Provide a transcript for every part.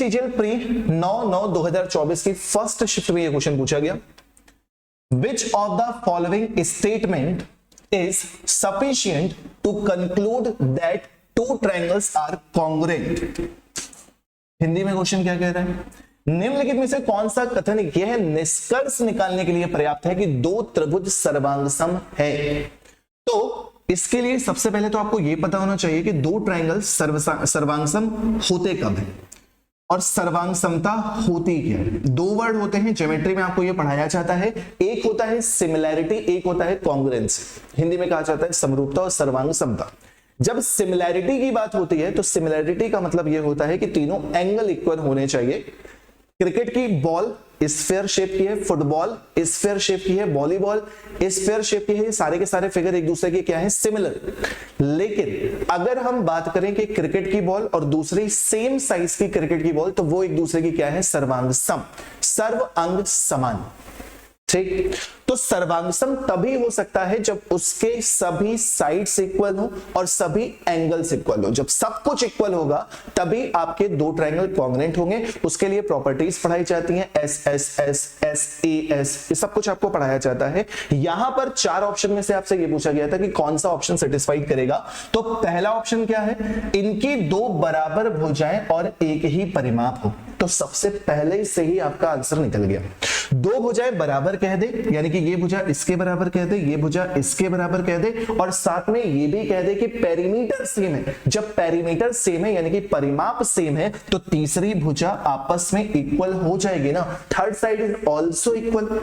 TGL pre 9/9/2024 की first shift में यह क्वेश्चन पूछा गया। Which of the following statement is sufficient to conclude that two triangles are congruent? Hindi में question क्या कह रहा है? निम्नलिखित में से कौन सा कथन यह निष्कर्ष निकालने के लिए पर्याप्त है कि दो त्रिभुज सर्वांगसम है? तो इसके लिए सबसे पहले तो आपको यह पता होना चाहिए कि दो ट्रायंगल सर्वांगसम होते कब है और सर्वांग समता होती क्या है। दो वर्ड होते हैं ज्योमेट्री में, आपको यह पढ़ाया जाता है। एक होता है सिमिलैरिटी, एक होता है कॉन्ग्रुएंसी। हिंदी में कहा जाता है समरूपता और सर्वांग समता। जब सिमिलैरिटी की बात होती है तो सिमिलैरिटी का मतलब यह होता है कि तीनों एंगल इक्वल होने चाहिए। क्रिकेट की बॉल स्फीयर शेप की है, फुटबॉल स्फीयर शेप की है, वॉलीबॉल स्फीयर शेप की है, ये सारे के सारे फिगर एक दूसरे के क्या है? सिमिलर। लेकिन अगर हम बात करें कि क्रिकेट की बॉल और दूसरी सेम साइज की क्रिकेट की बॉल, तो वो एक दूसरे की क्या है? सर्वांग सम, सर्व अंग समान। ठीक, तो सर्वांगसम तभी हो सकता है जब उसके सभी साइड्स इक्वल हो और सभी एंगल्स इक्वल हो। जब सब कुछ इक्वल होगा तभी आपके दो ट्रायंगल कॉन्ग्रुएंट होंगे। उसके लिए प्रॉपर्टीज पढ़ाई जाती हैं, S S S S A S, ये सब कुछ आपको पढ़ाया जाता है। यहां पर चार ऑप्शन में से आपसे ये पूछा गया था कि कौन सा ऑप्शन सेटिस्फाई करेगा। तो पहला ऑप्शन क्या है? इनकी दो बराबर भुजाएं और एक ही परिमाप हो। तो सबसे पहले से ही आपका आंसर निकल गया। दो भुजाएं बराबर कह दे, यानी कि ये भुजा इसके बराबर कह दे, ये भुजा इसके बराबर कह दे, और साथ में ये भी कह दे कि पेरीमीटर सेम है। जब पेरीमीटर सेम है यानी कि परिमाप सेम है तो तीसरी भुजा आपस में इक्वल हो जाएगी ना। Third side is also equal.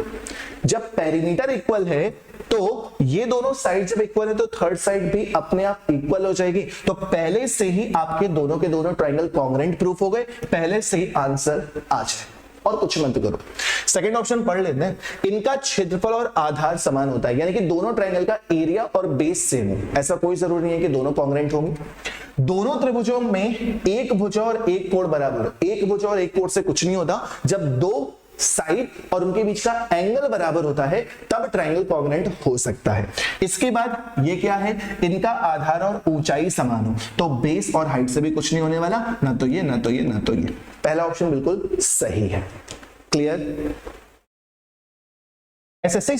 जब पेरीमीटर इक्वल है तो ये दोनों साइड जब इक्वल है तो थर्ड साइड भी अपने आप इक्वल हो जाएगी। तो पहले से ही आपके दोनों के दोनों ट्रायंगल कॉन्ग्रुएंट प्रूफ हो गए, पहले से ही आंसर आ जाए और कुछ मत करो। सेकंड ऑप्शन पढ़ लेते हैं। इनका क्षेत्रफल और आधार समान होता है, यानी कि दोनों ट्रायंगल का एरिया और बेस सेम हो। ऐसा कोई जरूरी नहीं है कि दोनों कॉन्ग्रुएंट होंगे। दोनों त्रिभुजों में एक भुजा और एक कोण बराबर हो। एक भुजा और एक कोण से कुछ नहीं होता। जब दो साइड और उनके बीच का एंगल बराबर होता है तब ट्रायंगल कॉन्ग्रुएंट हो सकता है। इसके बाद ये क्या है? इनका आधार और ऊंचाई समान हो। तो बेस और हाइट से भी कुछ नहीं होने वाला, ना तो ये ना तो ये ना तो ये। पहला ऑप्शन बिल्कुल सही है। क्लियर? एसएससी